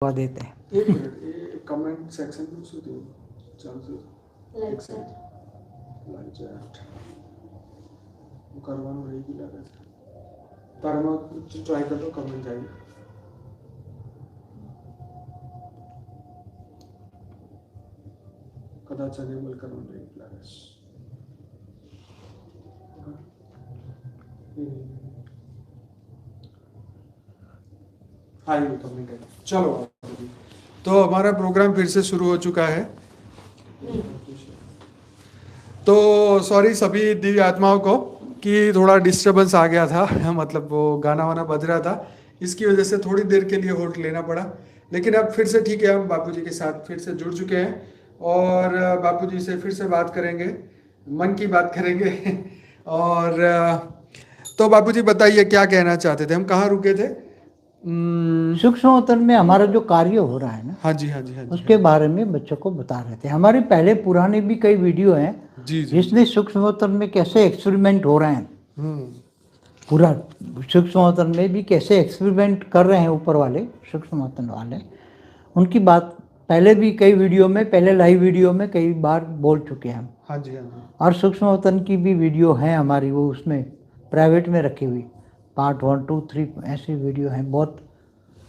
देते हैं। एक मिनट, ये कमेंट सेक्शन में શું થયું ચાલશે લાઈક ચેટ હું કરવાનું રહી ગયું લાગે છે. તારામાં ટ્રાય કરતો કમેન્ટ આવી કદાચ અનેબલ કરવાનું રહી ગયું લાગે છે. हाँ ये कमेंट है. चलो तो हमारा प्रोग्राम फिर से शुरू हो चुका है. तो सॉरी सभी दिव्य आत्माओं को कि थोड़ा डिस्टरबेंस आ गया था. मतलब वो गाना वाना बज रहा था, इसकी वजह से थोड़ी देर के लिए होल्ड लेना पड़ा. लेकिन अब फिर से ठीक है, हम बापूजी के साथ फिर से जुड़ चुके हैं और बापूजी से फिर से बात करेंगे, मन की बात करेंगे. और तो बापूजी बताइए क्या कहना चाहते थे, हम कहाँ रुके थे? सूक्ष्मवतन में हमारा जो कार्य हो रहा है ना, हाँ जी हाँ जी हाँ जी, उसके बारे में बच्चों को बता रहे थे. हमारे पहले पुराने भी कई वीडियो हैं जी जी, जिसमें सूक्ष्मवतन में कैसे एक्सपेरिमेंट हो रहे हैं, पूरा सूक्ष्मवतन में भी कैसे एक्सपेरिमेंट कर रहे हैं ऊपर वाले सूक्ष्मवतन वाले, उनकी बात पहले भी कई वीडियो में, पहले लाइव वीडियो में कई बार बोल चुके हैं हम. हाँ जी हाँ जी. और सूक्ष्मवतन की भी वीडियो है हमारी, वो उसमें प्राइवेट में रखी हुई पार्ट 1, 2, 3 ऐसी वीडियो हैं बहुत,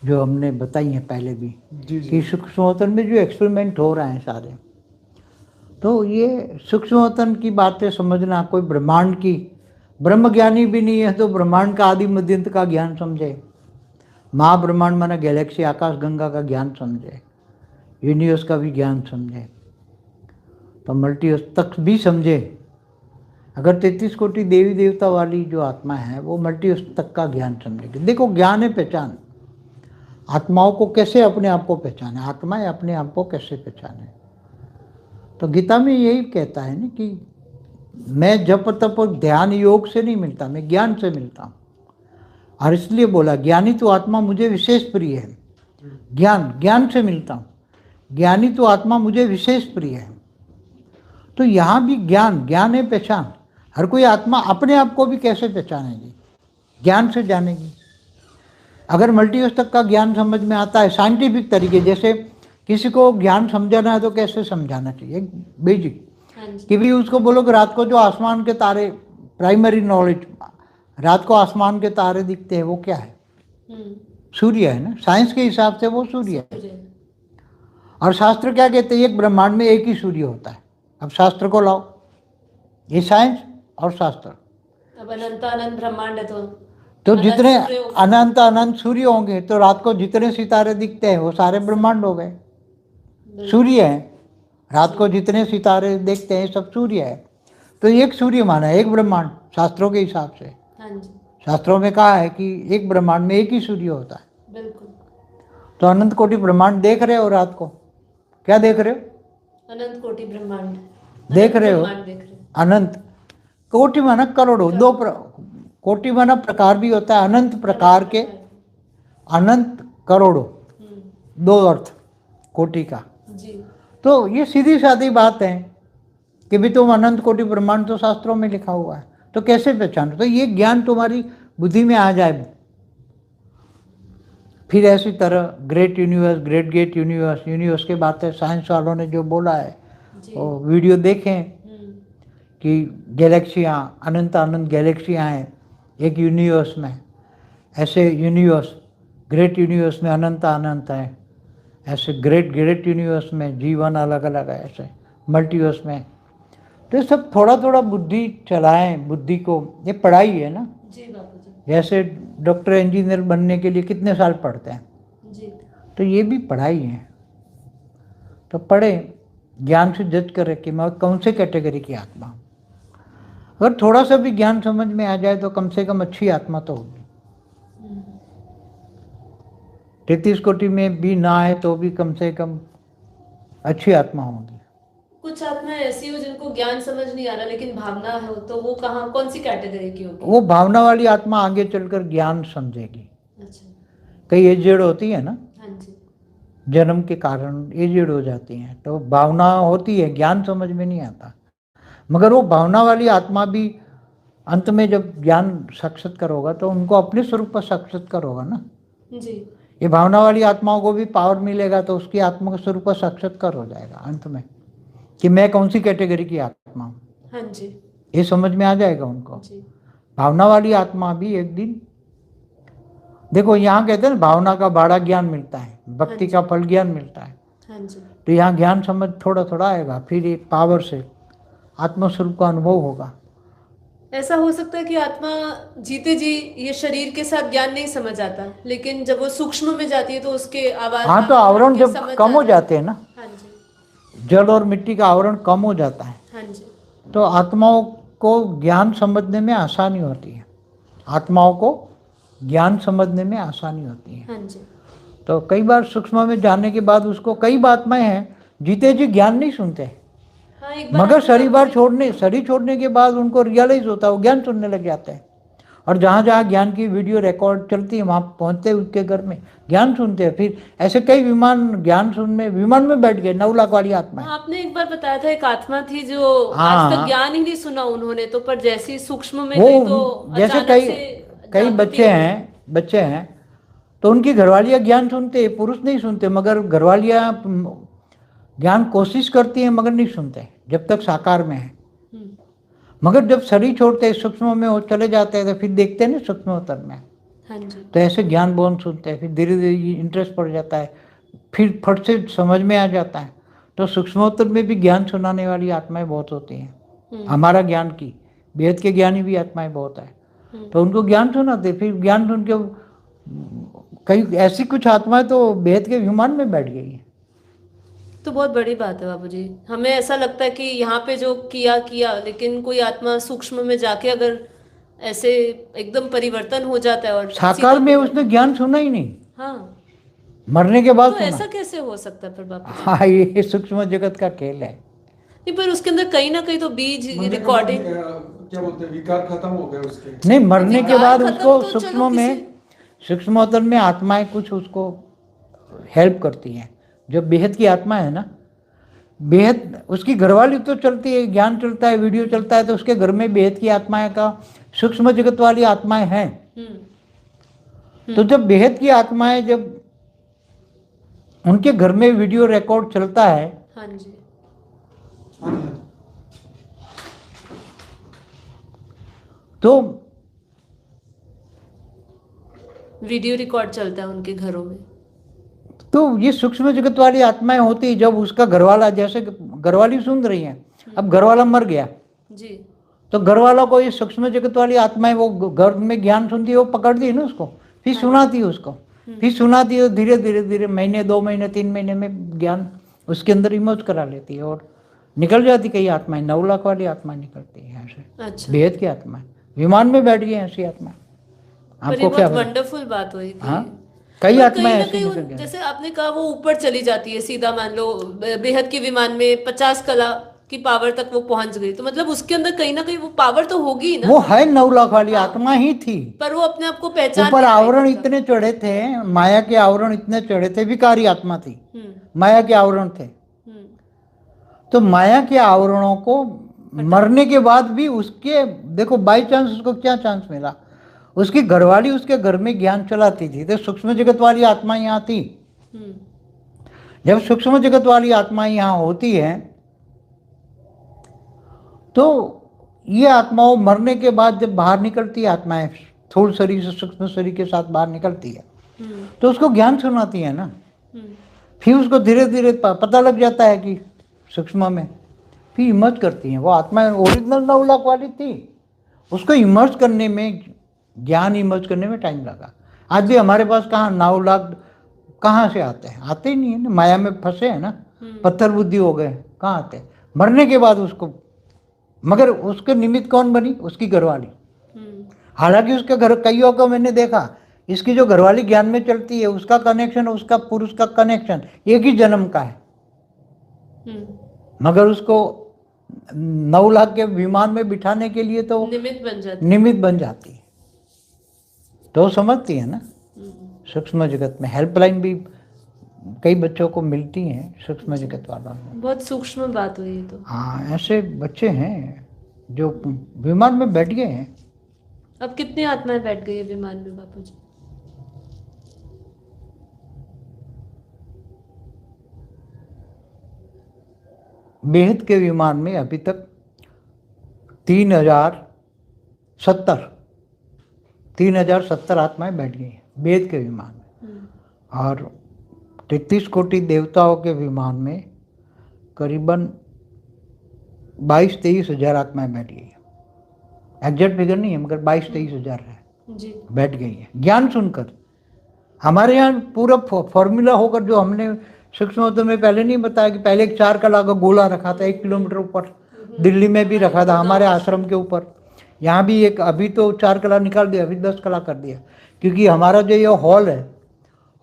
जो हमने बताई हैं पहले भी जी कि सूक्ष्मवतन में जो एक्सपेरिमेंट हो रहे हैं सारे. तो ये सूक्ष्मवतन की बातें समझना, कोई ब्रह्मांड की ब्रह्म ज्ञानी भी नहीं है तो ब्रह्मांड का आदि मध्यंत का ज्ञान समझे, महाब्रह्मांड माना गैलेक्सी आकाश गंगा का ज्ञान समझे, यूनिवर्स का भी ज्ञान समझे, तो मल्टीवर्स तक भी समझे. अगर 33 कोटि देवी देवता वाली जो आत्मा है वो मल्टीवर्स तक का ज्ञान समझेगी. देखो ज्ञान है पहचान, आत्माओं को कैसे अपने आप को पहचाने, आत्माएं अपने आप को कैसे पहचाने. तो गीता में यही कहता है ना कि मैं जप तप और ध्यान योग से नहीं मिलता, मैं ज्ञान से मिलता हूँ. और इसलिए बोला ज्ञानी तो आत्मा मुझे विशेष प्रिय है. ज्ञान से मिलता हूँ, ज्ञानी तो आत्मा मुझे विशेष प्रिय है. तो यहाँ भी ज्ञान है पहचान. हर कोई आत्मा अपने आप को भी कैसे पहचानेगी, ज्ञान से जानेगी. अगर मल्टीवर्स तक का ज्ञान समझ में आता है साइंटिफिक तरीके, जैसे किसी को ज्ञान समझाना है तो कैसे समझाना चाहिए, बेसिक कि भी उसको बोलो कि रात को जो आसमान के तारे, प्राइमरी नॉलेज, रात को आसमान के तारे दिखते हैं वो क्या है, सूर्य है ना. साइंस के हिसाब से वो सूर्य है. और शास्त्र क्या कहते हैं, एक ब्रह्मांड में एक ही सूर्य होता है. अब शास्त्र को लाओ, ये साइंस और शास्त्र. अब अनंत अनंत ब्रह्मांड है तो जितने अनंत सूर्य होंगे तो रात को जितने सितारे दिखते हैं वो सारे ब्रह्मांड हो गए, सूर्य है. रात को जितने सितारे देखते हैं सब सूर्य है. तो एक सूर्य माना है, एक ब्रह्मांड शास्त्रों के हिसाब से. शास्त्रों में कहा है कि एक ब्रह्मांड में एक ही सूर्य होता है. बिल्कुल. तो अनंत कोटि ब्रह्मांड देख रहे हो, रात को क्या देख रहे हो, अनंत कोटि ब्रह्मांड देख रहे हो. अनंत कोटि माना करोड़ों, दो कोटि माना प्रकार भी होता है, अनंत प्रकार के, अनंत करोड़ों, दो अर्थ कोटि का. तो ये सीधी सादी बात है कि भी तुम अनंत कोटि ब्रह्मांड तो शास्त्रों में लिखा हुआ है, तो कैसे पहचानो. तो ये ज्ञान तुम्हारी बुद्धि में आ जाए. फिर ऐसी तरह great universe, great gate universe, universe के बातें साइंस वालों ने जो बोला है वो वीडियो देखें कि गैलेक्सियाँ, अनंत अनंत गैलेक्सियाँ हैं एक यूनिवर्स में. ऐसे यूनिवर्स, ग्रेट यूनिवर्स में अनंत अनंत है, ऐसे ग्रेट यूनिवर्स में जीवन अलग अलग है, ऐसे मल्टीवर्स में. तो ये सब थोड़ा थोड़ा बुद्धि चलाएं, बुद्धि को. ये पढ़ाई है ना. जी बापू जी. जैसे डॉक्टर इंजीनियर बनने के लिए कितने साल पढ़ते हैं जी, तो ये भी पढ़ाई है. तो पढ़े, ज्ञान से जज करें कि मैं कौन से कैटेगरी की आत्मा हूँ. अगर थोड़ा सा भी ज्ञान समझ में आ जाए तो कम से कम अच्छी आत्मा तो होगी. 33 कोटि में भी ना आए तो भी कम से कम अच्छी आत्मा होगी. कुछ आत्मा ऐसी हो जिनको ज्ञान समझ नहीं आ रहा लेकिन भावना हो, तो वो कहाँ, कौन सी कैटेगरी की होगी? वो भावना वाली आत्मा आगे चलकर ज्ञान समझेगी. अच्छा. कई एजेड होती है ना, हाँ जी. जन्म के कारण एजेड हो जाती हैं, तो भावना होती है, ज्ञान समझ में नहीं आता. मगर वो भावना वाली आत्मा भी अंत में जब ज्ञान साक्षात्कार होगा तो उनको अपने स्वरूप पर साक्षात्कार होगा ना. जी. ये भावना वाली आत्माओं को भी पावर मिलेगा तो उसकी आत्मा का स्वरूप का साक्षात्कार हो जाएगा अंत में, कि मैं कौन सी कैटेगरी की आत्मा हूँ। हाँ जी ये समझ में आ जाएगा उनको। जी। भावना वाली आत्मा भी एक दिन, देखो यहाँ कहते हैं ना भावना का बाड़ा ज्ञान मिलता है, भक्ति का फल ज्ञान मिलता है। हाँ जी तो यहाँ ज्ञान समझ थोड़ा थोड़ा आएगा, फिर ये पावर से आत्मस्वरूप का अनुभव होगा। ऐसा हो सकता है कि आत्मा जीते जी ये शरीर के साथ ज्ञान नहीं समझ आता, लेकिन जब वो सूक्ष्म में जाती है तो उसके आवाज हाँ, तो आवरण के जब समझ कम हो आता है। जाते हैं ना, हाँ जी जल और मिट्टी का आवरण कम हो जाता है, हाँ जी तो आत्माओं को ज्ञान समझने में आसानी होती है। आत्माओं को ज्ञान समझने में आसानी होती है। हाँ जी तो कई बार सूक्ष्म में जाने के बाद उसको, कई आत्माएं हैं जीते जी ज्ञान नहीं सुनते, हाँ, एक बार मगर आपने शरीर छोड़ने के बाद उनको रियलाइज होता है, वो ज्ञान सुनने लग जाते हैं। और जहाँ जहाँ ज्ञान की वीडियो रिकॉर्ड चलती है वहाँ पहुँचते हैं उनके घर में, ज्ञान सुनते हैं। फिर ऐसे कई विमान में बैठ गए 9 लाख वाली आत्मा। आपने एक बार बताया था एक आत्मा थी जो आज तक ज्ञान ही नहीं सुना उन्होंने, तो पर जैसे ही सूक्ष्म में गई तो जैसे अचानक से कई जागृति बच्चे हैं तो उनकी घरवालियाँ ज्ञान सुनते, पुरुष नहीं सुनते, मगर घरवालियाँ ज्ञान कोशिश करती हैं मगर नहीं सुनते जब तक साकार में है। हम्म, मगर जब शरीर छोड़ते हैं सूक्ष्म में वो चले जाते हैं तो फिर देखते हैं ना सूक्ष्मतर में, हाँ जी तो ऐसे ज्ञान बहुत सुनते हैं। फिर धीरे धीरे इंटरेस्ट पड़ जाता है, फिर फट से समझ में आ जाता है। तो सूक्ष्मोत्तर में भी ज्ञान सुनाने वाली आत्माएं बहुत होती हैं। हमारा ज्ञान की बेहद के ज्ञानी भी आत्माएं बहुत है, तो उनको ज्ञान सुनाते, फिर ज्ञान सुन के कई ऐसी कुछ आत्माएं तो बेहद के विमान में बैठ गई हैं। तो बहुत बड़ी बात है बाबूजी। हमें ऐसा लगता है कि यहाँ पे जो किया, लेकिन कोई आत्मा सूक्ष्म में जाके अगर ऐसे एकदम परिवर्तन हो जाता है और साकार में उसने ज्ञान सुना ही नहीं, हाँ, मरने के बाद तो सुना। ऐसा कैसे हो सकता है फिर बाबूजी? हाँ, ये सूक्ष्म जगत का खेल है। नहीं, पर उसके अंदर कहीं ना कहीं तो बीज रिकॉर्डिंग, क्या बोलते हैं, विकार खत्म हो गए उसके। नहीं, मरने के विकार बाद खत्म उसको तो चलो सूक्ष्मोत्तर में आत्माएं कुछ उसको हेल्प करती हैं। जो बेहद की आत्मा है ना, बेहद उसकी घरवाली तो चलती है, ज्ञान चलता है, वीडियो चलता है, तो उसके घर में बेहद की आत्माएं का सूक्ष्म जगत वाली आत्माएं हैं। तो जब बेहद की आत्माएं, जब उनके घर में वीडियो रिकॉर्ड चलता है, हाँ जी, तो वीडियो रिकॉर्ड चलता है उनके घरों में, तो ये सूक्ष्म जगत वाली आत्माएं होती, जब उसका घरवाला, जैसे घरवाली सुन रही है, अब घरवाला मर गया जी, तो घरवालों को ये सूक्ष्म जगत वाली आत्माएं, वो घर में ज्ञान सुनती है, वो पकड़ती है ना उसको, फिर सुनाती है उसको, फिर सुनाती है, धीरे धीरे धीरे महीने 2 महीने 3 महीने में ज्ञान उसके अंदर इमर्ज करा लेती है और निकल जाती। कई आत्माएं 9 लाख वाली आत्माएं निकलती है ऐसे। अच्छा, बेहद की आत्माएं विमान में बैठ गई ऐसी आत्मा। पर ये आपको क्या बहुत पता? वंडरफुल बात हुई कि हाँ, कई पर आत्माएं कहीं ना ऐसी कहीं निकल गई। जैसे आपने कहा वो ऊपर चली जाती है सीधा, मान लो बेहद के विमान में 50 कला की पावर तक वो पहुंच गई, तो मतलब उसके अंदर कहीं ना कहीं वो पावर तो होगी ही ना। वो है 9 लाख वाली आत्मा ही थी, पर वो अपने आप को पहचान ऊपर नहीं पाई आवरण मतलब। इतने चढ़े थे, माया के आवरण इतने चढ़े थे, विकारी आत्मा थी, हम्म, माया के आवरण थे। हम्म, तो माया के आवरणों को मरने के बाद भी उसके, देखो बाई चांस उसको क्या चांस मिला, उसकी घरवाली उसके घर में ज्ञान चलाती थी, तो सूक्ष्म जगत वाली आत्मा यहाँ थी। हम्म, जब सूक्ष्म जगत वाली आत्मा यहाँ होती है तो ये आत्माओं मरने के बाद जब बाहर निकलती है, आत्माएं स्थूल शरीर से सूक्ष्म शरीर के साथ बाहर निकलती है, तो उसको ज्ञान सुनाती है ना। फिर उसको धीरे धीरे पता लग जाता है कि सूक्ष्म में, फिर इमर्ज करती हैं वो आत्माएं। ओरिजिनल 9 लाख वाली थी, उसको इमर्ज करने में, ज्ञान इमर्ज करने में टाइम लगा। आज भी हमारे पास कहाँ 9 लाख कहाँ से आते हैं? आते ही नहीं है ना, माया में फंसे हैं ना, पत्थर बुद्धि हो गए, कहाँ आते? मरने के बाद उसको, मगर उसके निमित्त कौन बनी? उसकी घरवाली। हालांकि उसके घर, कईयों को मैंने देखा, इसकी जो घरवाली ज्ञान में चलती है, उसका कनेक्शन, उसका पुरुष का कनेक्शन एक ही जन्म का है, मगर उसको 9 लाख के विमान में बिठाने के लिए तो निमित्त बन जाती है। तो समझती है ना, सूक्ष्म जगत में हेल्पलाइन भी कई बच्चों को मिलती हैं सूक्ष्म जगत वालों में। बहुत सूक्ष्म बात हुई तो। हाँ, ऐसे बच्चे हैं जो विमान में बैठ गए हैं। अब कितनी आत्माएं बैठ गई है विमान में बापूजी? बेहद के विमान में अभी तक 3070 आत्माएं बैठ गई हैं बेहद के विमान में। और 33 कोटि देवताओं के विमान में करीबन 22-23 हजार आत्माएं बैठ गई हैं। एग्जैक्ट फिगर नहीं है मगर 22-23 हजार है जी। बैठ गई है ज्ञान सुनकर। हमारे यहाँ पूरा फॉर्मूला होकर जो हमने सूक्ष्म में पहले नहीं बताया कि पहले एक 4 कला का गोला रखा था 1 किलोमीटर ऊपर, दिल्ली में भी रखा था हमारे आश्रम के ऊपर, यहाँ भी एक, अभी तो 4 कला निकाल दिया, अभी 10 कला कर दिया, क्योंकि हमारा जो ये हॉल है,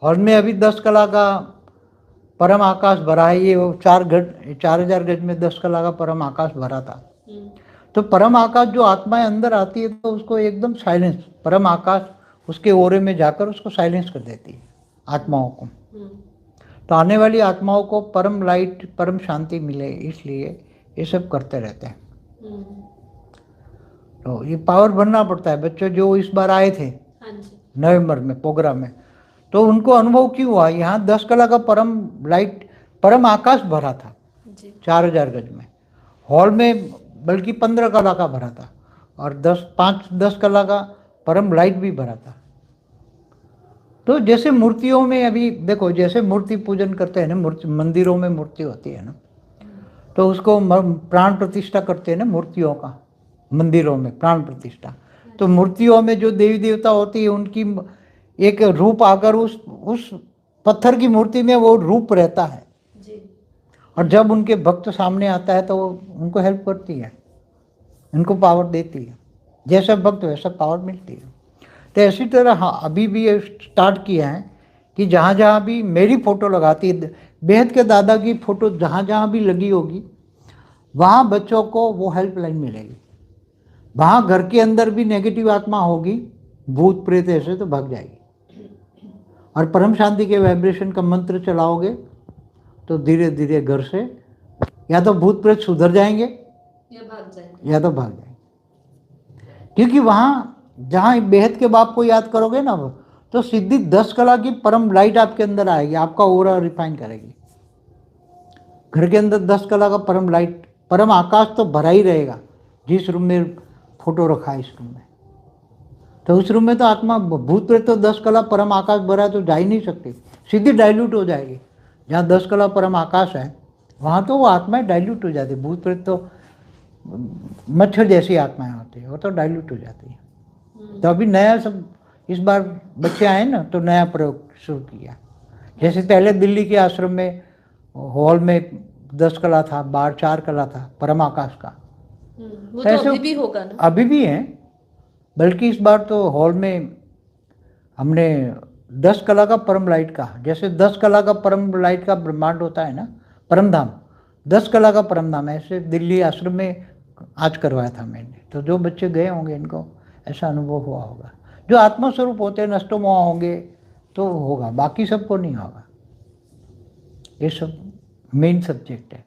हॉल में अभी 10 कला का परम आकाश भरा है। ये 4000 गज में 10 कला का परम आकाश भरा था। तो परम आकाश जो आत्माएं अंदर आती है तो उसको एकदम साइलेंस, परम आकाश उसके ओरे में जाकर उसको साइलेंस कर देती है आत्माओं को। तो आने वाली आत्माओं को परम लाइट, परम शांति मिले, इसलिए ये सब करते रहते हैं। तो ये पावर बनना पड़ता है। बच्चों जो इस बार आए थे नवंबर में प्रोग्राम में, तो उनको अनुभव क्यों हुआ, यहाँ 10 कला का परम लाइट, परम आकाश भरा था 4000 गज में, हॉल में बल्कि 15 कला का भरा था, और 10 कला का परम लाइट भी भरा था। तो जैसे मूर्तियों में अभी देखो, जैसे मूर्ति पूजन करते हैं ना, मूर्ति मंदिरों में मूर्ति होती है ना, तो उसको प्राण प्रतिष्ठा करते हैं ना मूर्तियों का, मंदिरों में प्राण प्रतिष्ठा। तो मूर्तियों में जो देवी देवता होती है उनकी एक रूप आकर उस पत्थर की मूर्ति में वो रूप रहता है जी। और जब उनके भक्त सामने आता है तो वो उनको हेल्प करती है, उनको पावर देती है, जैसा भक्त वैसा पावर मिलती है। तो इसी तरह हाँ, अभी भी ये स्टार्ट किया है कि जहाँ जहाँ भी मेरी फ़ोटो लगाती है, बेहद के दादा की फ़ोटो जहाँ जहाँ भी लगी होगी, वहाँ बच्चों को वो हेल्पलाइन मिलेगी। वहाँ घर के अंदर भी नेगेटिव आत्मा होगी, भूत प्रेत ऐसे, तो भाग जाएगी। और परम शांति के वाइब्रेशन का मंत्र चलाओगे तो धीरे धीरे घर से या तो भूत प्रेत सुधर जाएंगे या भाग जाएंगे। क्योंकि वहाँ जहाँ बेहद के बाप को याद करोगे ना, तो सीधी 10 कला की परम लाइट आपके अंदर आएगी, आपका ओरा रिफाइन करेगी। घर के अंदर 10 कला का परम लाइट, परम आकाश तो भरा ही रहेगा। जिस रूम में फोटो रखा है इस रूम में, तो उस रूम में तो आत्मा, भूत प्रेत तो 10 कला परम आकाश भरा है तो जा ही नहीं सकती, सीधी डाइल्यूट हो जाएगी। जहाँ 10 कला परम आकाश है वहाँ तो वो आत्माएं डाइल्यूट हो जाती है। भूत प्रेत तो मच्छर जैसी आत्माएं होती है, वो तो डाइल्यूट हो जाती है। तो अभी नया सब इस बार बच्चे आए ना, तो नया प्रयोग शुरू किया। जैसे पहले दिल्ली के आश्रम में हॉल में 10 कला था, बाहर 4 कला था परम आकाश का। वो तो अभी भी होगा ना? अभी भी है, बल्कि इस बार तो हॉल में हमने 10 कला का परम लाइट का, जैसे 10 कला का परम लाइट का ब्रह्मांड होता है ना, परमधाम, 10 कला का परमधाम, ऐसे दिल्ली आश्रम में आज करवाया था मैंने। तो जो बच्चे गए होंगे इनको ऐसा अनुभव हुआ होगा। जो आत्मा स्वरूप होते हैं, नष्टोमोह होंगे तो होगा, बाकी सबको नहीं होगा। ये सब मेन सब्जेक्ट है।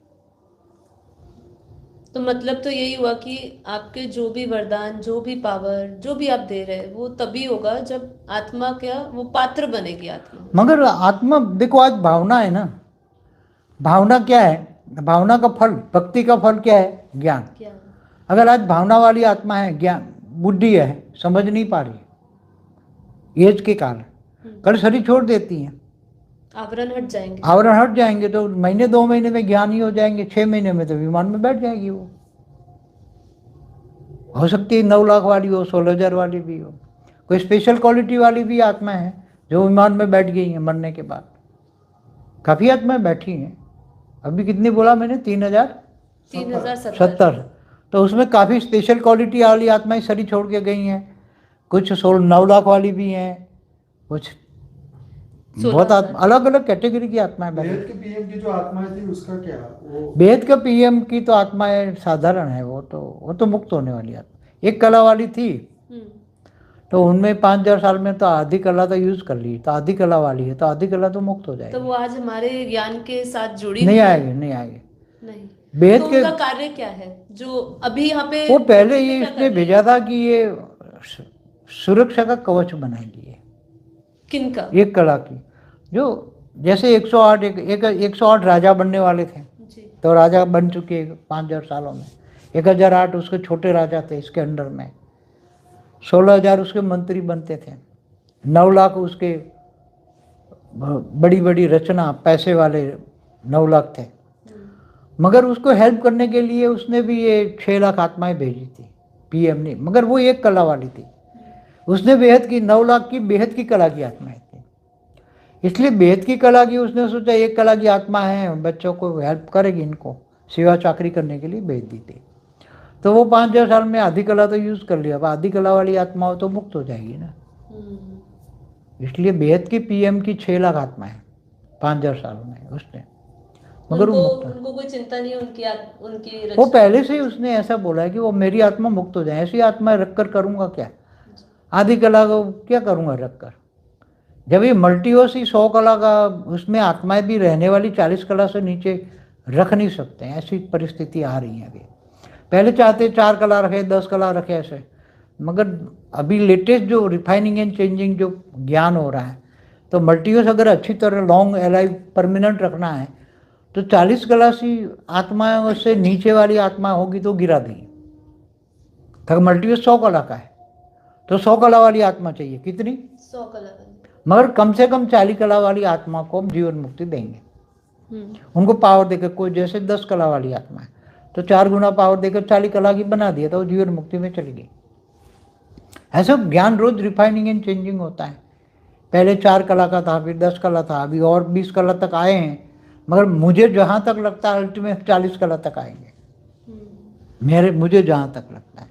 तो मतलब तो यही हुआ कि आपके जो भी वरदान, जो भी पावर, जो भी आप दे रहे हैं, वो तभी होगा जब आत्मा क्या, वो पात्र बनेगी आत्मा। मगर आत्मा देखो, आज भावना है ना, भावना क्या है, भावना का फल, भक्ति का फल क्या है, ज्ञान। अगर आज भावना वाली आत्मा है, ज्ञान बुद्धि है, समझ नहीं पा रही एज के कारण, कल शरीर छोड़ देती है, आवरण हट जाएंगे, तो महीने 2 महीने में ज्ञान ही हो जाएंगे, 6 महीने में तो विमान में बैठ जाएगी। वो हो सकती है 9 लाख वाली हो, 16,000 वाली भी हो, कोई स्पेशल क्वालिटी वाली भी आत्मा है जो विमान में बैठ गई है मरने के बाद। काफ़ी आत्माएं बैठी हैं, अभी कितनी बोला मैंने, 3070। तो उसमें काफ़ी स्पेशल क्वालिटी वाली आत्माएं शरीर छोड़ के गई हैं, कुछ 9 लाख वाली भी हैं, कुछ बहुत अलग अलग कैटेगरी की आत्माएं बैठी। बेहद के पीएम की जो आत्माएं थी उसका क्या? वो बेहद का पीएम की तो आत्माएं साधारण है, वो तो मुक्त होने वाली आत्मा। 1 कला वाली थी तो उनमें 5000 साल में तो आधी कला तो यूज कर ली, तो आधी कला वाली है, तो आधी कला तो मुक्त हो जाएगी। तो वो आज हमारे ज्ञान के साथ जुड़ी नहीं आएगी। बेहद तो उनका कार्य क्या है जो अभी यहाँ पे, वो पहले ये इसने भेजा था कि ये सुरक्षा का कवच बनाएगी। किनका? 1 कला की, जो जैसे 108 राजा बनने वाले थे, तो राजा बन चुके हैं 5000 सालों में। 1008 उसके छोटे राजा थे इसके अंडर में, 16,000 उसके मंत्री बनते थे, 9 लाख उसके बड़ी बड़ी रचना पैसे वाले 9 लाख थे। मगर उसको हेल्प करने के लिए उसने भी ये 6 लाख आत्माएं भेजी थी, पीएम ने, मगर वो एक कला वाली थी। उसने बेहद की 9 लाख की बेहद की कला की आत्माएं थी, इसलिए बेहद की कला की उसने सोचा एक कला की आत्मा है, बच्चों को हेल्प करेगी, इनको सेवा चाकरी करने के लिए भेज दी थी। तो वो 5000 साल में आधी कला तो यूज कर लिया, अब आधी कला वाली आत्माओं तो मुक्त हो जाएगी ना। इसलिए बेहद की पीएम की 6 लाख आत्माएं 5000 सालों में उसने, मगर उनको कोई चिंता नहीं है उनकी वो पहले से ही उसने ऐसा बोला है कि वो मेरी आत्मा मुक्त हो जाए, ऐसी आत्मा रखकर करूंगा क्या, आधी कला को क्या करूंगा रखकर। जब ये मल्टीवर्स ही 100 कला का, उसमें आत्माएं भी रहने वाली 40 कला से नीचे रख नहीं सकते हैं, ऐसी परिस्थिति आ रही है अभी। पहले चाहते 4 कला रखे, 10 कला रखे ऐसे, मगर अभी लेटेस्ट जो रिफाइनिंग एंड चेंजिंग जो ज्ञान हो रहा है, तो मल्टीवर्स अगर अच्छी तरह लॉन्ग एलाइव परमानेंट रखना है तो 40 कला सी आत्माओं से नीचे वाली आत्मा होगी तो गिरा देगी। तो मल्टीवर्स 100 कला का है तो 100 कला वाली आत्मा चाहिए, कितनी 100 कला, मगर कम से कम 40 कला वाली आत्मा को हम जीवन मुक्ति देंगे। उनको पावर देकर, कोई जैसे 10 कला वाली आत्मा है तो 4 गुना पावर देकर 40 कला की बना दिया तो वो जीवन मुक्ति में चली गई। ऐसा ज्ञान रोज रिफाइनिंग एंड चेंजिंग होता है। पहले 4 कला का था, फिर 10 कला था, अभी और 20 कला तक आए हैं, मगर मुझे जहाँ तक लगता है अल्टीमेट 40 कला तक आएंगे, मुझे जहाँ तक लगता है,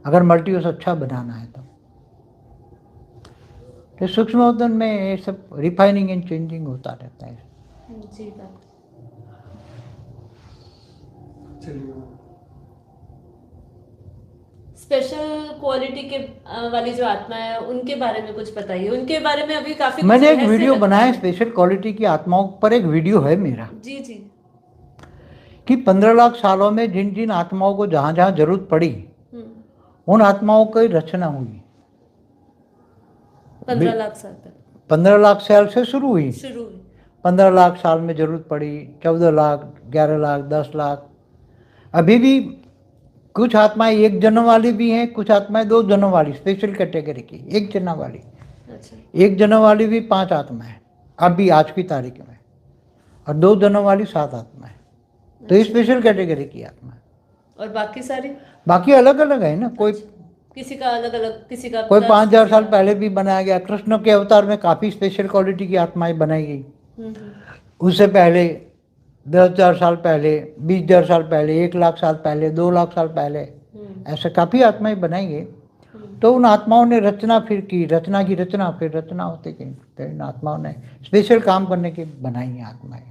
अगर मल्टीवर्स अच्छा बनाना है तो सूक्ष्म अवतरण में ये सब रिफाइनिंग एंड चेंजिंग होता रहता है। जी बात। स्पेशल क्वालिटी के वाली जो आत्मा है उनके बारे में कुछ बताइए, उनके बारे में अभी काफी मैंने एक वीडियो बनाया स्पेशल क्वालिटी की आत्माओं पर, एक वीडियो है मेरा जी जी, कि 15 लाख सालों में जिन जिन आत्माओं को जहां जहां जरूरत पड़ी उन आत्माओं की रचना हुई। 15 लाख साल तक, 15 लाख साल से शुरू हुई, 15 लाख साल में जरूरत पड़ी, 14 लाख, 11 लाख, 10 लाख। अभी भी कुछ आत्माएं 1 जन्म वाली भी हैं, कुछ आत्माएं 2 जन्म वाली, स्पेशल कैटेगरी की 1 जन्म वाली। अच्छा। 1 जन्म वाली भी 5 आत्माएं अभी आज की तारीख में, और 2 जन्म वाली 7 आत्माएं। तो ये स्पेशल कैटेगरी की आत्मा है। और बाकी सारी, बाकी अलग अलग है ना, कोई किसी का अलग अलग, किसी का कोई 5000 साल पहले भी बनाया गया। कृष्ण के अवतार में काफी स्पेशल क्वालिटी की आत्माएं बनाई गई। उससे पहले 10,000 साल पहले, 20,000 साल पहले, 1 लाख साल पहले, 2 लाख साल पहले, ऐसे काफी आत्माएं बनाई गई। तो उन आत्माओं ने रचना फिर की, रचना की रचना, फिर रचना होते गई। तो इन आत्माओं ने स्पेशल काम करने की बनाई है आत्माएं।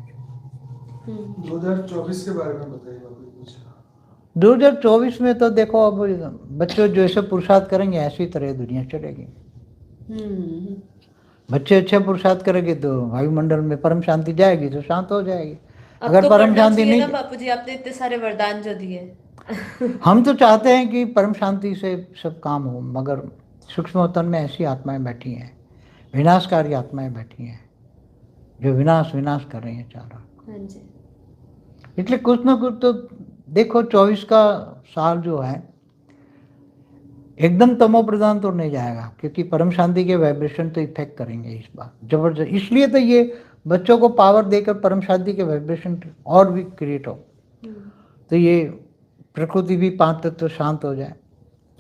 2024 के बारे में बताइए। 2024 में तो देखो, अब बच्चे जैसे पुरुषार्थ करेंगे ऐसी तरह दुनिया चलेगी। बच्चे अच्छे पुरुषार्थ करेंगे तो वायुमंडल में परम शांति जाएगी, तो शांत हो जाएगी। अगर तो परम शांति नहीं, बापू जी आपने इतने सारे वरदान जो दिए हम तो चाहते हैं कि परम शांति से सब काम हो, मगर सूक्ष्म अवतरण में ऐसी आत्माएं बैठी हैं, विनाशकारी आत्माएं बैठी हैं जो विनाश कर रही हैं चारों। हाँ जी। इसलिए कुछ ना कुछ तो देखो, 24 का साल जो है एकदम तमो प्रधान तो नहीं जाएगा, क्योंकि परम शांति के वाइब्रेशन तो इफेक्ट करेंगे इस बार जबरदस्त। इसलिए तो ये बच्चों को पावर देकर परम शांति के वाइब्रेशन और भी क्रिएट हो, तो ये प्रकृति भी 5 तत्व तो शांत हो जाए।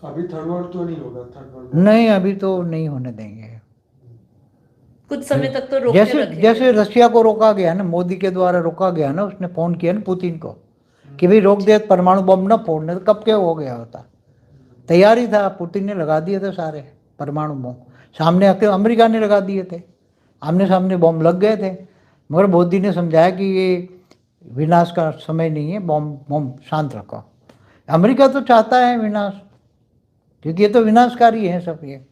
अभी थर्ड वर्ल्ड तो नहीं होगा? थर्ड वर्ल्ड नहीं, अभी तो नहीं होने देंगे। कुछ समय तक तो रोक के रखेंगे। जैसे रशिया को रोका गया ना, मोदी के द्वारा रोका गया ना, उसने फोन किया ना पुतिन को कि भाई रोक दे, परमाणु बम ना फोड़ने, तो कब क्या हो गया होता। तैयारी था, पुतिन ने लगा दिए थे सारे परमाणु बम, सामने आके अमेरिका ने लगा दिए थे, आमने सामने बम लग गए थे। मगर मोदी ने समझाया कि ये विनाश का समय नहीं है, बम शांत रखो। अमेरिका तो चाहता है विनाश, क्योंकि ये तो विनाशकारी है सब। ये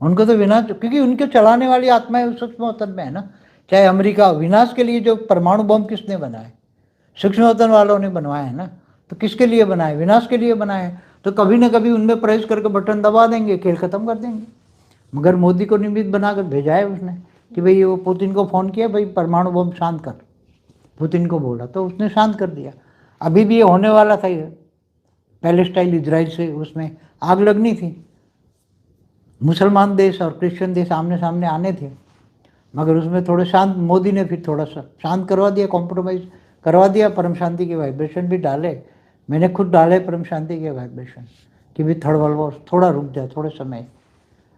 उनको तो विनाश, क्योंकि उनके चलाने वाली आत्माएं उस सूक्ष्म अवतरण में है ना। चाहे अमेरिका, विनाश के लिए जो परमाणु बम किसने बनाए? सूक्ष्म अवतरण वालों ने बनवाए है ना। तो किसके लिए बनाए? विनाश के लिए बनाए। तो कभी ना कभी उनमें प्रेस करके बटन दबा देंगे, खेल खत्म कर देंगे। मगर मोदी को निमित्त बनाकर भेजा है उसने कि भाई वो पुतिन को फोन किया, भाई परमाणु बम शांत कर। पुतिन को बोला तो उसने शांत कर दिया। अभी भी ये होने वाला था, ये पैलेस्टाइन इजराइल से उसमें आग लगनी थी, मुसलमान देश और क्रिश्चियन देश आमने सामने आने थे, मगर उसमें थोड़े शांत, मोदी ने फिर थोड़ा सा शांत करवा दिया, कॉम्प्रोमाइज़ करवा दिया, परम शांति के वाइब्रेशन भी डाले, मैंने खुद डाले परम शांति के वाइब्रेशन कि भी थर्ड वर्ल्ड वॉर थोड़ा रुक जाए, थोड़े समय,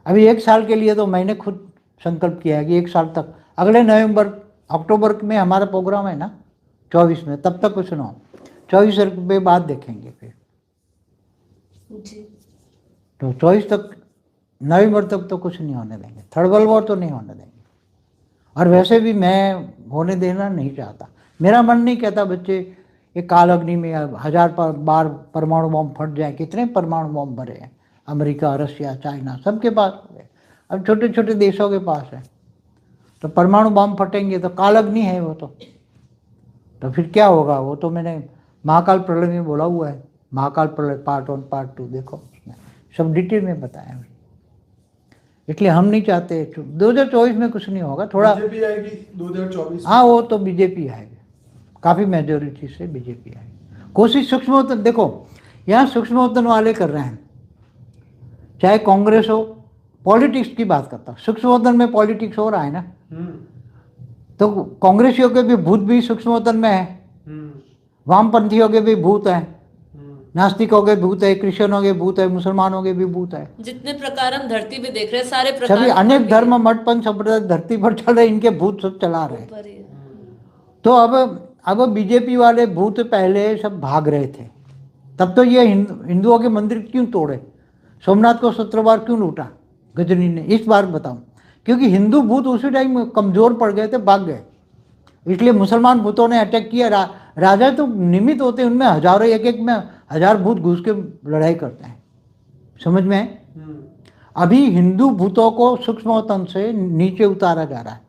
अभी 1 साल के लिए तो मैंने खुद संकल्प किया है कि 1 साल तक, अगले नवंबर अक्टूबर में हमारा प्रोग्राम है ना 24 में, तब तक कुछ ना हो, 24 के बाद देखेंगे फिर जी। तो 24 तक, नवंबर तक तो कुछ नहीं होने देंगे, थर्ड वर्ल्ड वॉर तो नहीं होने देंगे। और वैसे भी मैं होने देना नहीं चाहता, मेरा मन नहीं कहता बच्चे ये काल अग्नि में 1000 बार परमाणु बम फट जाए, कितने परमाणु बम भरे हैं अमेरिका, रशिया, चाइना, सबके पास है, अब छोटे छोटे देशों के पास है, तो परमाणु बम फटेंगे तो काल अग्नि है वो तो फिर क्या होगा, वो तो मैंने महाकाल प्रलय में बोला हुआ है, महाकाल प्रलय पार्ट 1 पार्ट 2 देखो, उसमें सब डिटेल में बताया है। इसलिए हम नहीं चाहते 2024 में कुछ नहीं होगा, थोड़ा बीजेपी आएगी 2024। हाँ वो तो बीजेपी आएगी, काफ़ी मेजोरिटी से बीजेपी आएगी। कोशिश सूक्ष्मोत्तन, देखो यहाँ सूक्ष्मोत्तन वाले कर रहे हैं, चाहे कांग्रेस हो, पॉलिटिक्स की बात करता हूँ, सूक्ष्मोत्तन में पॉलिटिक्स हो रहा है ना, तो कांग्रेसियों के भी भूत भी सूक्ष्मोत्तन में है, वामपंथियों के भी भूत है, नास्तिकों के भूत है, क्रिश्चियनों के भूत है, मुसलमानों के भी भूत है, जितने प्रकार हम धरती पे देख रहे हैं सारे प्रकार सभी अनेक धर्म मठ पंथ संप्रदाय धरती पर चल रहे, इनके भूत सब चला रहे हैं। ऊपर ही है। तो अब बीजेपी वाले भूत पहले सब भाग रहे थे, तब तो ये हिंदुओं के मंदिर क्यों तोड़े, सोमनाथ को 17 बार क्यों लूटा गजनी ने, इस बार बताऊं, क्योंकि हिंदू भूत उसी टाइम कमजोर पड़ गए थे, भाग गए, इसलिए मुसलमान भूतों ने अटैक किया। राजा तो निमित्त होते हैं, उनमें हजारों, एक में 1000 भूत घुस के लड़ाई करते हैं, समझ में है? अभी हिंदू भूतों को सूक्ष्मतन से नीचे उतारा जा रहा है,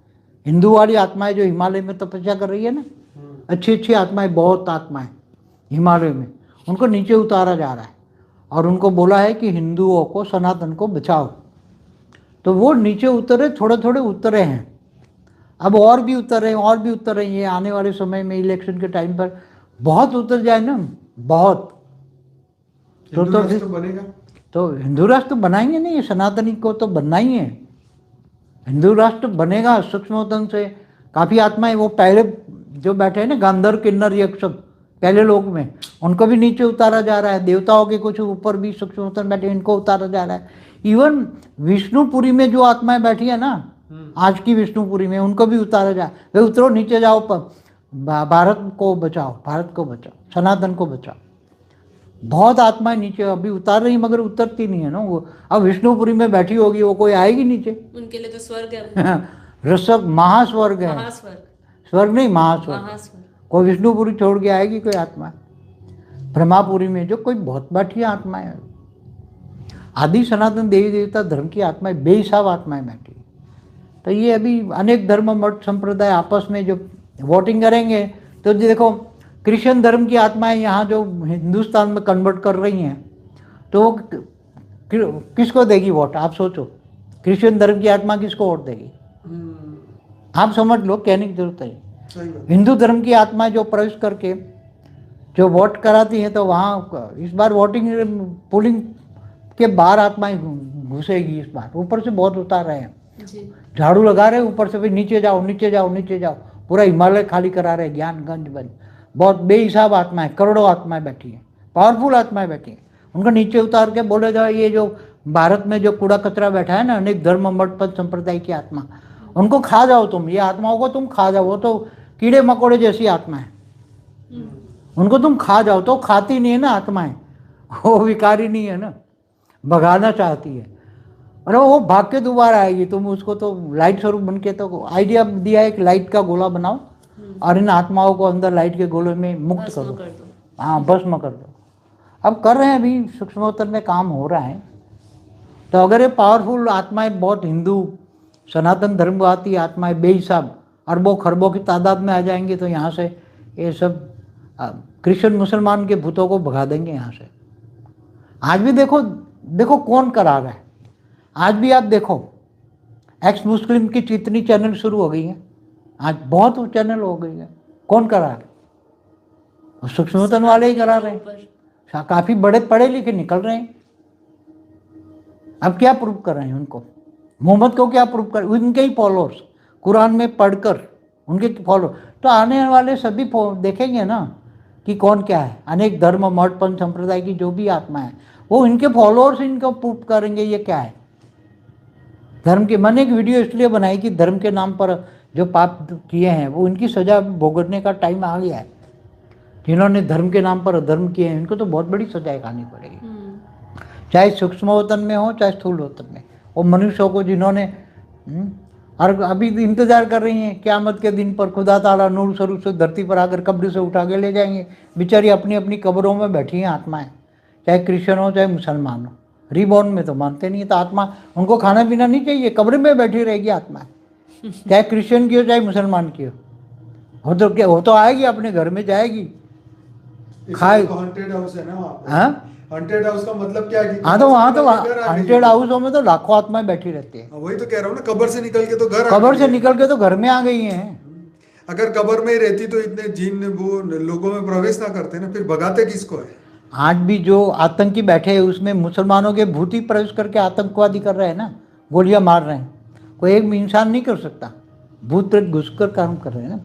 हिंदू वाली आत्माएं जो हिमालय में तपस्या कर रही है ना, अच्छी अच्छी आत्माएं, बहुत आत्माएं हिमालय में, उनको नीचे उतारा जा रहा है और उनको बोला है कि हिंदुओं को, सनातन को बचाओ, तो वो नीचे उतरे, थोड़े थोड़े उतरे हैं, अब और भी उतर रहे हैं, और भी उतर रहे हैं, ये आने वाले समय में इलेक्शन के टाइम पर बहुत उतर जाए ना, बहुत, तो बनेगा, तो हिंदू राष्ट्र बनाएंगे नहीं, सनातनी को तो बनना ही है, हिंदू राष्ट्र बनेगा सूक्ष्मतन से। काफ़ी आत्माएं वो पहले जो बैठे हैं ना, गांधर किन्नर यक्ष सब पहले लोग में, उनको भी नीचे उतारा जा रहा है, देवताओं के कुछ ऊपर भी सूक्ष्मतन बैठे, इनको उतारा जा रहा है। इवन विष्णुपुरी में जो आत्माएं बैठी है ना, आज की विष्णुपुरी में, उनको भी उतारा जाए, वे उतरो नीचे जाओ, भारत को बचाओ, भारत को बचाओ, सनातन को बचाओ। बहुत आत्माएं नीचे अभी उतार रही, मगर उतरती नहीं है ना वो, अब विष्णुपुरी में बैठी होगी, वो कोई आएगी नीचे, उनके लिए तो स्वर्ग है, रसक महास्वर्ग है, महास्वर्ग, स्वर्ग नहीं महास्वर्ग, महास्वर्ग। कोई विष्णुपुरी छोड़ के आएगी कोई आत्मा? ब्रह्मापुरी में जो कोई बहुत बैठी आत्माएं, आदि सनातन देवी देवता धर्म की आत्माएं, बेहिसाब आत्माएं बैठी। तो ये अभी अनेक धर्म मठ संप्रदाय आपस में जो वोटिंग करेंगे, तो देखो क्रिश्चियन धर्म की आत्माएं यहाँ जो हिंदुस्तान में कन्वर्ट कर रही हैं, तो किसको देगी वोट, आप सोचो, क्रिश्चियन धर्म की आत्मा किसको वोट देगी? आप समझ लो, कहने की जरूरत है। हिंदू धर्म की आत्माएं जो प्रवेश करके जो वोट कराती हैं, तो वहाँ इस बार वोटिंग पोलिंग के बाहर आत्माएं घुसेगी इस बार, ऊपर से बहुत उतार रहे हैं, झाड़ू लगा रहे हैं ऊपर से, भी नीचे जाओ नीचे जाओ नीचे जाओ, पूरा हिमालय खाली करा रहे हैं, ज्ञानगंज बन, बहुत बेहिसाब आत्माएं, करोड़ों आत्माएं बैठी हैं, पावरफुल आत्माएं बैठी हैं, उनको नीचे उतार के बोले जाओ, ये जो भारत में जो कूड़ा कचरा बैठा है ना, अनेक धर्म मठ पंथ संप्रदाय की आत्मा, उनको खा जाओ तुम, ये आत्माओं को तुम खा जाओ, वो तो कीड़े मकोड़े जैसी आत्मा है, उनको तुम खा जाओ, तो खाती नहीं है ना आत्माएं, वो विकारी नहीं है ना, भगाना चाहती है, अरे वो भाग के दोबारा आएगी, तुम उसको तो लाइट स्वरूप बन के, तो आइडिया दिया है कि लाइट का गोला बनाओ और इन आत्माओं को अंदर लाइट के गोले में मुक्त कर दो, हाँ भस्म कर दो। अब कर रहे हैं, अभी सूक्ष्मोत्तर में काम हो रहा है। तो अगर ये पावरफुल आत्माएं, बहुत हिंदू सनातन धर्मवादी आत्माएं बेहिसाब अरबों खरबों की तादाद में आ जाएंगी, तो यहाँ से ये सब क्रिश्चियन मुसलमान के भूतों को भगा देंगे यहाँ से। आज भी देखो देखो कौन करा रहा है, आज भी आप देखो एक्स मुस्लिम की कितनी चैनल शुरू हो गई है, आज बहुत चैनल हो गई है, कौन करा रहे? वो सूक्ष्मतन वाले ही करा रहे हैं। ऊपर काफी बड़े पढ़े लिखे निकल रहे हैं। अब क्या प्रूव कर रहे हैं उनको? मोहम्मद को क्या प्रूव कर? उनके ही फॉलोअर्स कुरान में पढ़कर उनके फॉलो, तो आने वाले सभी देखेंगे ना कि कौन क्या है। अनेक धर्म मठ पंथ संप्रदाय की जो भी आत्मा है वो इनके फॉलोअर्स इनको प्रूव करेंगे ये क्या है। धर्म के, मैंने एक वीडियो इसलिए बनाई कि धर्म के नाम पर जो पाप किए हैं वो इनकी सजा भुगतने का टाइम आ गया है। जिन्होंने धर्म के नाम पर अधर्म किए हैं इनको तो बहुत बड़ी सजाएं खानी पड़ेगी, चाहे सूक्ष्म वतन में हो चाहे स्थूल वतन में। वो मनुष्यों को जिन्होंने और अभी इंतजार कर रही हैं क़यामत के दिन पर खुदा ताला नूर स्वरूप से धरती पर आकर कब्र से उठा के ले जाएंगे। बेचारी अपनी अपनी कब्रों में बैठी हैं आत्माएं, चाहे क्रिश्चियन हो चाहे मुसलमान हो। रिबॉर्न में तो मानते नहीं, तो आत्मा उनको खाना पीना नहीं चाहिए, कब्र में बैठी रहेगी आत्मा, चाहे क्रिश्चियन की हो चाहे मुसलमान की हो। वो तो क्या, वो तो आएगी अपने घर में जाएगी खाए। हॉन्टेड हाउस है ना वहाँ पे। हाँ हॉन्टेड हाउस का मतलब क्या है कि हाँ, तो वहाँ तो घर आ गई हॉन्टेड है। हाउसों में तो लाखों आत्माएं बैठी रहती है। वही तो कह रहा हूँ ना, कब्र से निकल के तो घर आ कब्र गई से है। निकल के तो घर में आ गई हैं। अगर कब्र में ही रहती तो इतने जिन वो लोगों में प्रवेश ना करते ना, फिर भगाते किसको है? आज भी जो आतंकी बैठे हैं उसमें मुसलमानों के भूत ही प्रवेश करके आतंकवादी कर रहे हैं ना, गोलियां मार रहे हैं। कोई एक भी इंसान नहीं कर सकता, भूत प्रेत घुसकर काम कर रहे हैं ना।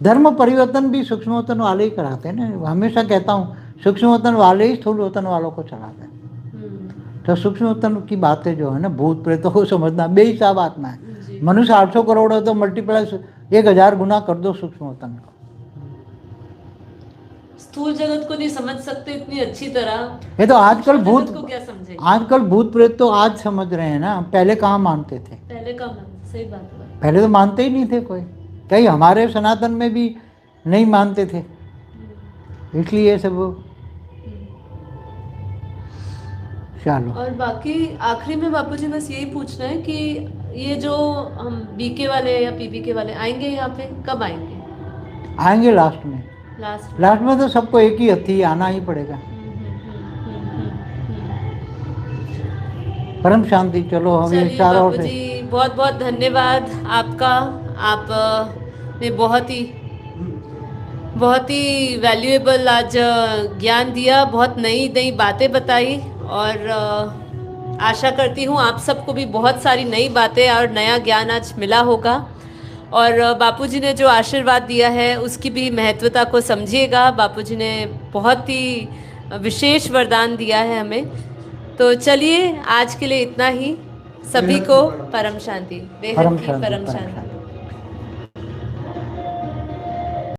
धर्म परिवर्तन भी सूक्ष्म वतन वाले ही कराते हैं ना। हमेशा कहता हूँ सूक्ष्म वतन वाले ही स्थूल वतन वालों को चलाते हैं। तो सूक्ष्म वतन की बातें जो है ना, भूत प्रेतों को समझना बेहिसाब आत्मा है। मनुष्य 800 करोड़ है तो मल्टीप्लाई 1000 गुना कर दो सूक्ष्म वतन को। स्थूल जगत को नहीं समझ सकते इतनी अच्छी तरह, ये तो आजकल सूक्ष्म भूत जगत को क्या समझेंगे? आजकल भूत प्रेत तो आज समझ रहे हैं ना, पहले कहाँ मानते थे। पहले का मन, सही बात है। पहले तो मानते ही नहीं थे कोई, कई हमारे सनातन में भी नहीं मानते थे, इसलिए सब। चलो, और बाकी आखिरी में बापूजी बस यही पूछना है कि ये जो हम बीके वाले या पीबीके वाले आएंगे यहाँ पे कब आएंगे? आएंगे लास्ट में। लास्ट लास्ट में तो सबको एक ही हथी आना ही पड़ेगा। परम शांति। चलो हम ये चलिए चारों ओर से बापूजी, बहुत बहुत धन्यवाद आपका। आप ने बहुत ही वैल्यूएबल आज ज्ञान दिया, बहुत नई नई बातें बताई, और आशा करती हूँ आप सबको भी बहुत सारी नई बातें और नया ज्ञान आज मिला होगा। और बापूजी ने जो आशीर्वाद दिया है उसकी भी महत्वता को समझिएगा। बापूजी ने बहुत ही विशेष वरदान दिया है हमें। तो चलिए आज के लिए इतना ही। सभी को परम शांति, बेहद की परम शांति।